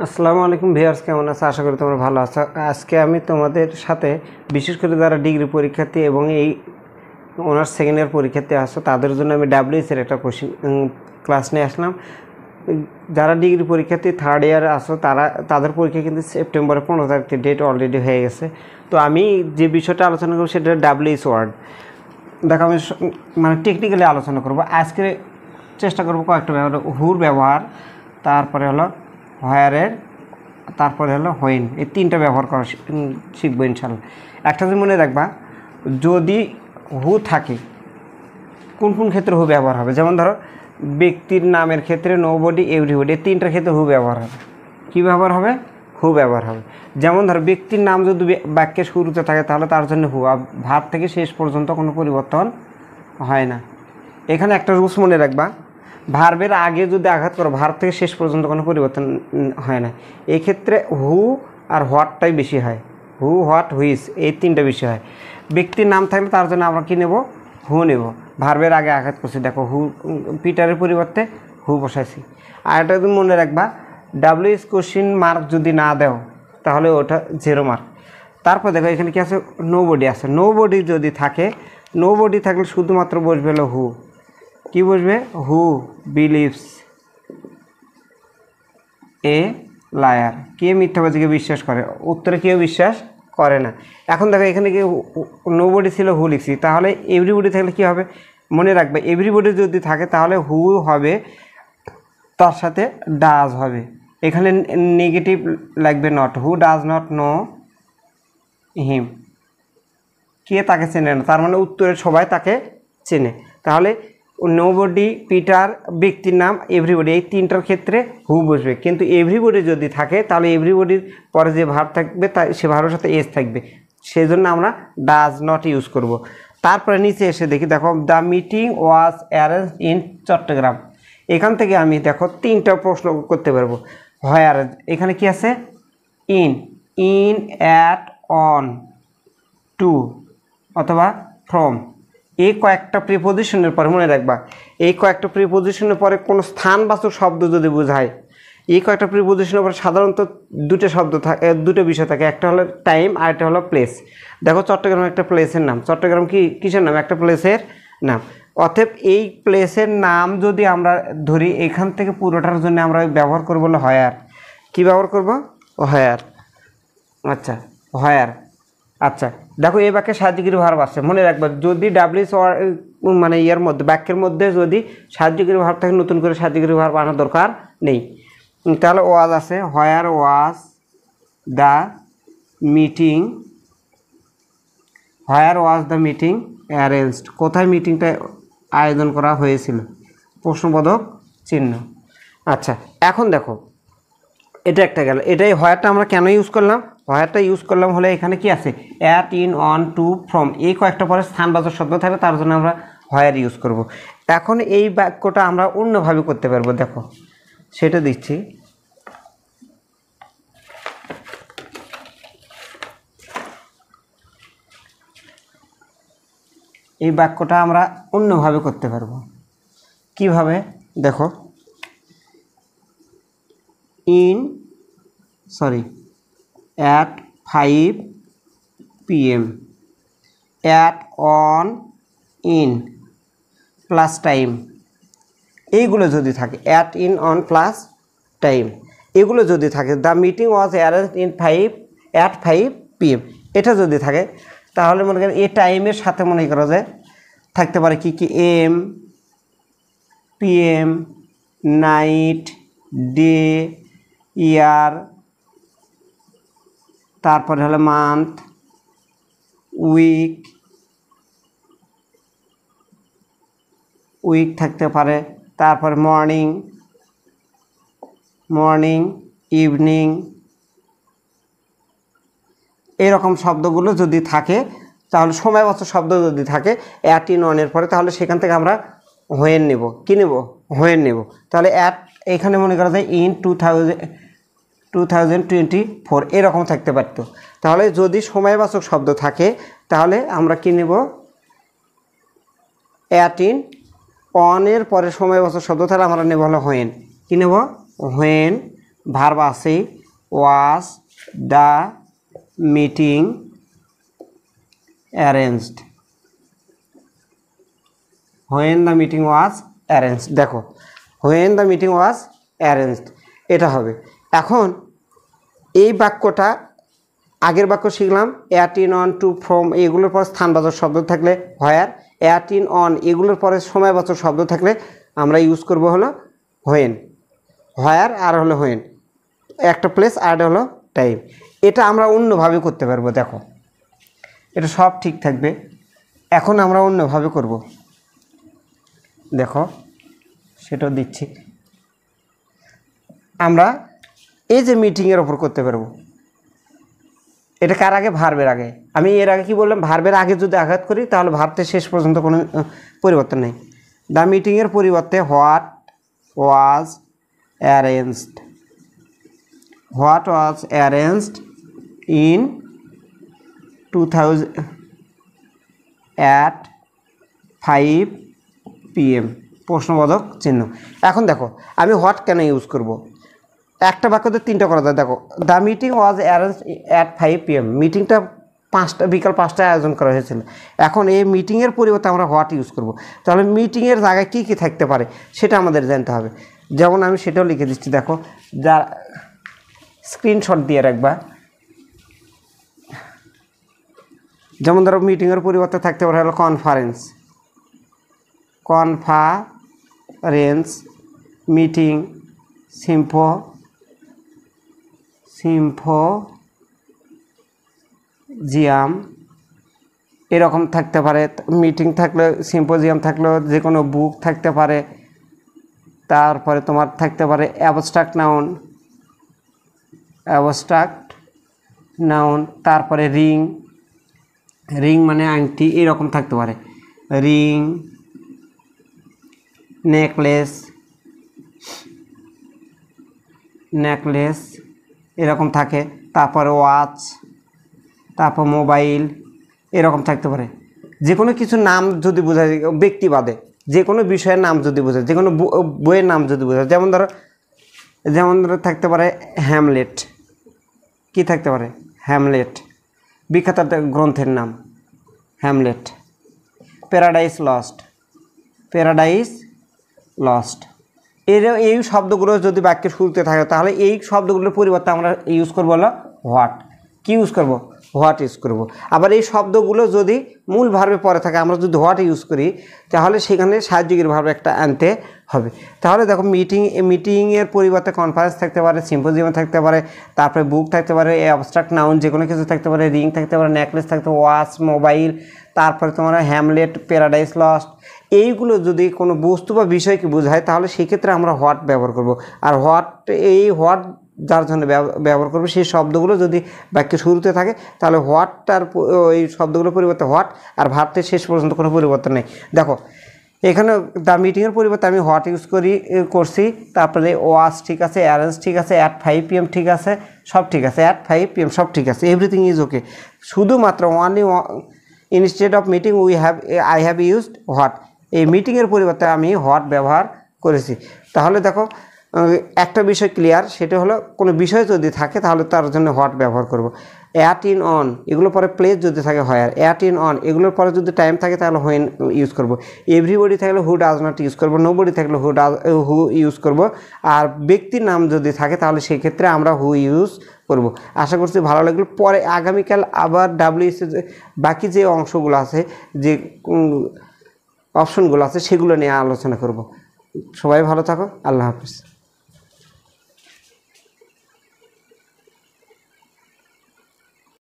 আসসালামু আলাইকুম ভিউয়ার্স, কেমন আছো? আশা করি তোমরা ভালো আছো। আজকে আমি তোমাদের সাথে বিশেষ করে যারা ডিগ্রি পরীক্ষার্থী এবং এই অনার্স সেকেন্ড ইয়ার পরীক্ষার্থী আসো তাদের জন্য আমি ডাব্লিউএস এর একটা ক্লাস নিয়ে আসলাম। যারা ডিগ্রি পরীক্ষার্থী থার্ড ইয়ার আসো তাদের পরীক্ষা কিন্তু সেপ্টেম্বরের 15 তারিখে ডেট অলরেডি হয়ে গেছে। তো আমি যে বিষয়টা আলোচনা করবো সেটা ডাব্লিউএস ওয়ার্ড। দেখো আমি মানে টেকনিক্যালি আলোচনা করবো আজকে। চেষ্টা করবো কয়েকটা ব্যবহার, হুর ব্যবহার, তারপরে হলো হোয়ারের, তারপরে হলো হোয়েন, এই তিনটা ব্যবহার করা শিখবো ইনশাল্লাহ। একটা যে মনে রাখবা, যদি হু থাকে কোন কোন ক্ষেত্রে হু ব্যবহার হবে, যেমন ধরো ব্যক্তির নামের ক্ষেত্রে নোবডি, এভরিবডি, এই তিনটার ক্ষেত্রে হু ব্যবহার হবে। কী ব্যবহার হবে? হু ব্যবহার হবে। যেমন ধরো ব্যক্তির নাম যদি বাক্যের শুরুতে থাকে তাহলে তার জন্য হু, ভাব থেকে শেষ পর্যন্ত কোনো পরিবর্তন হয় না। এখানে একটা রুলস মনে রাখবা, ভার্বের আগে যদি আঘাত করো ভার্ব থেকে শেষ পর্যন্ত কোনো পরিবর্তন হয় না। এই ক্ষেত্রে হু আর হোয়াটটাই বেশি হয়, হু, হোয়াট, হুইচ, এই তিনটা বেশি হয়। ব্যক্তির নাম থাকলে তার জন্য আমরা কী নেব? হু নেব। ভার্বের আগে আঘাত করছি, দেখো হু, পিটারের পরিবর্তে হু বসাইছি। আর এটা তুমি মনে রাখবা, ডাব্লিউএস কোশ্চিন মার্ক যদি না দাও তাহলে ওটা 0 মার্ক। তারপর দেখো এখানে কি আছে? নোবডি আছে। নোবডি যদি থাকে, নোবডি থাকলে শুধুমাত্র বসবে হলো হু। কি বসবে? Who believes a liar. কে মিথ্যাবাদীকে বিশ্বাস করে? উত্তরে কেউ বিশ্বাস করে না। এখন দেখো এখানে কি নোবডি ছিল, হু লিখছি, তাহলে এভরিবডি থাকলে কি হবে? মনে রাখবে এভরিবডি যদি থাকে তাহলে হু হবে, তার সাথে ডাজ হবে। এখানে নেগেটিভ লাগবে not. Who does not know him. কে তাকে চেনে না, তার মানে উত্তরের সবাই তাকে চেনে। তাহলে নোবডি, পিটার, ব্যক্তির নাম, এভরিবডি, এই তিনটার ক্ষেত্রে হু বসবে। কিন্তু এভরিবডি যদি থাকে তাহলে এভরিবডির পরে যে ভার্ব থাকবে সে ভার্বের সাথে এস থাকবে, সেই জন্য আমরা ডাজ নট ইউজ করব। তারপরে নিচে এসে দেখি, দেখো the meeting was arrange in Chittagong. এখান থেকে আমি দেখো তিনটা প্রশ্ন করতে পারবো। হোয়ার, এখানে কি আছে? In, in, at, on, to অথবা ফ্রম। এই কয়েকটা প্রিপোজিশনের পরে মনে রাখবা, এই কয়েকটা প্রিপোজিশনের পরে কোনো স্থানবাচক শব্দ যদি বোঝায়, এই কয়েকটা প্রিপোজিশনের পরে সাধারণত দুটো শব্দ থাকে, দুটো বিষয় থাকে। একটা হলো টাইম আর একটা হলো প্লেস। দেখো চট্টগ্রাম একটা প্লেসের নাম। চট্টগ্রাম কি কিসের নাম? একটা প্লেসের নাম। অতএব এই প্লেসের নাম যদি আমরা ধরি, এখান থেকে পুরোটার জন্য আমরা ব্যবহার করবো হলো হোয়ার। কী ব্যবহার করব? হোয়ার। আচ্ছা, হোয়ার। আচ্ছা দেখো এই বাক্যে সাহায্যকারী ভার্ব আছে, মনে রাখবে যদি ডাব্লিউএস মানে ইয়ার মধ্যে, বাক্যের মধ্যে যদি সাহায্যকারী ভার্ব থাকে নতুন করে সাহায্যকারী ভার্ব আনার দরকার নেই। তাহলে ওয়াজ আছে, where was the meeting, where was the meeting arranged, কোথায় মিটিংটা আয়োজন করা হয়েছিল, প্রশ্নবোধক চিহ্ন। আচ্ছা এখন দেখো এটা একটা গেল। এটাই হোয়ারটা আমরা কেন ইউজ করলাম? হোয়ারটা ইউজ করলাম হলে এখানে কি আছে? At, in, on, to, from, এই কয়েকটা পরে স্থানবাচক শব্দ থাকবে, তার জন্য আমরা হোয়ার ইউজ করব। এখন এই বাক্যটা আমরা অন্যভাবে করতে পারবো, দেখো সেটা দিচ্ছি। এই বাক্যটা আমরা অন্যভাবে করতে পারবো। কিভাবে? দেখো at 5 PM, at, on, in plus time, এইগুলো যদি থাকে, at, in, on plus time, এগুলো যদি থাকে, the meeting was arranged in 5 PM, এটা যদি থাকে তাহলে মনে করেন এই টাইমের সাথে মনে করা যায় থাকতে পারে কি কি? এম, PM, নাইট, ডে, ইয়ার, তারপরে হলো মান্থ, উইক থাকতে পারে, তারপর মর্নিং, ইভিনিং, এরকম শব্দগুলো যদি থাকে তাহলে সময়বাচক শব্দ যদি থাকে অ্যাট, ইন, অনের পরে, তাহলে সেখান থেকে আমরা হোয়েন নেব। কি নেব? হোয়েন নেব। তাহলে অ্যাট এখানে মনে করা যায় ইন 2024 এরকম থাকতে পারত। তাহলে যদি সময়বাচক শব্দ থাকে তাহলে আমরা কি নেব? অ্যাট, ইন, অনের পরে সময়বাচক শব্দ, তাহলে আমরা নেব হলো হোয়েন। কি নেব? হোয়েন ভার্ব আছে was the meeting arranged, when the meeting was arranged. দেখো when the meeting was arranged এটা হবে। এখন এই বাক্যটা আগের বাক্য শিখলাম at in on to from, এগুলোর পর স্থানবাচক শব্দ থাকলে হোয়ার, অ্যাট ইন অন এগুলোর পরে সময়বাচক শব্দ থাকলে আমরা ইউজ করব হলো হোয়েন, হোয়ার আর হলো হোয়েন, একটা প্লেস আর হলো টাইম। এটা আমরা অন্যভাবে করতে পারবো। দেখো এটা সব ঠিক থাকবে, এখন আমরা অন্যভাবে করব। দেখো সেটাও দিচ্ছি, আমরা এই যে মিটিংয়ের ওপর করতে পারবো। এটা কার আগে? ভার্বের আগে। আমি এর আগে কি বললাম? ভার্বের আগে যদি আঘাত করি তাহলে ভার্বতে শেষ পর্যন্ত কোনো পরিবর্তন নেই। দ্য মিটিংয়ের পরিবর্তে what was arranged, what was arranged in 2000 at 5 PM প্রশ্নবোধক চিহ্ন। এখন দেখো আমি হোয়াট কেন ইউজ করব? একটা বাক্যতে তিনটা করা যায়। দেখো the meeting was arranged at 5 PM, মিটিংটা বিকাল 5টায় আয়োজন করা হয়েছিল। এখন এই মিটিংয়ের পরিবর্তে আমরা হোয়াট ইউজ করব, তাহলে মিটিংয়ের জায়গায় কী কী থাকতে পারে সেটা আমাদের জানতে হবে। যেমন আমি সেটাও লিখে দিচ্ছি, দেখো যা স্ক্রিনশট দিয়ে রাখবা। যেমন ধরো মিটিংয়ের পরিবর্তে থাকতে পারে হলো কনফারেন্স, কনফারেন্স, মিটিং, সিম্পোজিয়াম এরকম থাকতে পারে। মিটিং থাকলে, সিম্পোজিয়াম থাকলেও যে কোনো বুক থাকতে পারে। তারপরে তোমার থাকতে পারে অ্যাবস্ট্রাক্ট নাউন, তারপরে রিং মানে আংটি এরকম থাকতে পারে। রিং, নেকলেস এরকম থাকে। তারপরে ওয়াচ, তারপর মোবাইল এরকম থাকতে পারে। যে কোনো কিছু নাম যদি বোঝায়, ব্যক্তি বাদে যে কোনো বিষয়ের নাম যদি বোঝায়, যে কোনো বইয়ের নাম যদি বোঝায়, যেমন ধরো থাকতে পারে হ্যামলেট। কি থাকতে পারে? হ্যামলেট, বিখ্যাত একটা গ্রন্থের নাম হ্যামলেট। প্যারাডাইস লস্ট এই শব্দগুলো যদি বাক্যে শুরুতে থাকে তাহলে এই শব্দগুলোর পরিবর্তে আমরা ইউজ করবো হলো হোয়াট। কি ইউজ করব? হোয়াট ইউজ করব। আবার এই শব্দগুলো যদি মূল ভার্বে পরে থাকে, আমরা যদি হোয়াট ইউজ করি তাহলে সেখানে সাহায্যকারী ভার্ব একটা আনতে হবে। তাহলে দেখো মিটিংয়ের পরিবর্তে কনফারেন্স থাকতে পারে, সিম্পোজিয়াম থাকতে পারে, তারপরে বুক থাকতে পারে, অ্যাবস্ট্রাক্ট নাউন যে কোনো কিছু থাকতে পারে, রিং থাকতে পারে, নেকলেস থাকতে পারে, ওয়াচ, মোবাইল, তারপরে তোমার হ্যামলেট, প্যারাডাইস লস্ট। এইগুলো যদি কোনো বস্তু বা বিষয়কে বোঝায় তাহলে সেক্ষেত্রে আমরা হোয়াট ব্যবহার করব। আর হোয়াট যার জন্য ব্যবহার করবে সেই শব্দগুলো যদি বাক্যের শুরুতে থাকে তাহলে হোয়াটটার ওই শব্দগুলোর পরিবর্তে হোয়াট, আর ভার্বটির শেষ পর্যন্ত কোনো পরিবর্তন নেই। দেখো এখানে দ্য মিটিংয়ের পরিবর্তে আমি হোয়াট ইউজ করছি, তারপরে ওয়াজ ঠিক আছে, অ্যারেঞ্জ ঠিক আছে, অ্যাট 5 PM ঠিক আছে, সব ঠিক আছে, অ্যাট 5 PM সব ঠিক আছে, এভরিথিং ইজ ওকে। শুধুমাত্র instead of meeting I have used what, এই মিটিংয়ের পরিবর্তে আমি হোয়াট ব্যবহার করেছি। তাহলে দেখো একটা বিষয় ক্লিয়ার, সেটা হলো কোনো বিষয় যদি থাকে তাহলে তার জন্য হোয়াট ব্যবহার করব। অ্যাট ইন অন এগুলোর পরে প্লেস যদি থাকে হোয়ার, অ্যাট ইন অন এগুলোর পরে যদি টাইম থাকে তাহলে হোয়েন ইউজ করব। এভরিবডি থাকলে হু ডাজ নট ইউজ করব, নোবডি থাকলে হু ইউজ করব। আর ব্যক্তির নাম যদি থাকে তাহলে সেই ক্ষেত্রে আমরা হু ইউজ করব। আশা করছি ভালো লাগলো। পরে আগামীকাল আবার WS বাকি যে অংশগুলো আছে, যে অপশনগুলো আছে সেগুলো নিয়ে আলোচনা করব। সবাই ভালো থাকো, আল্লাহ হাফিজ।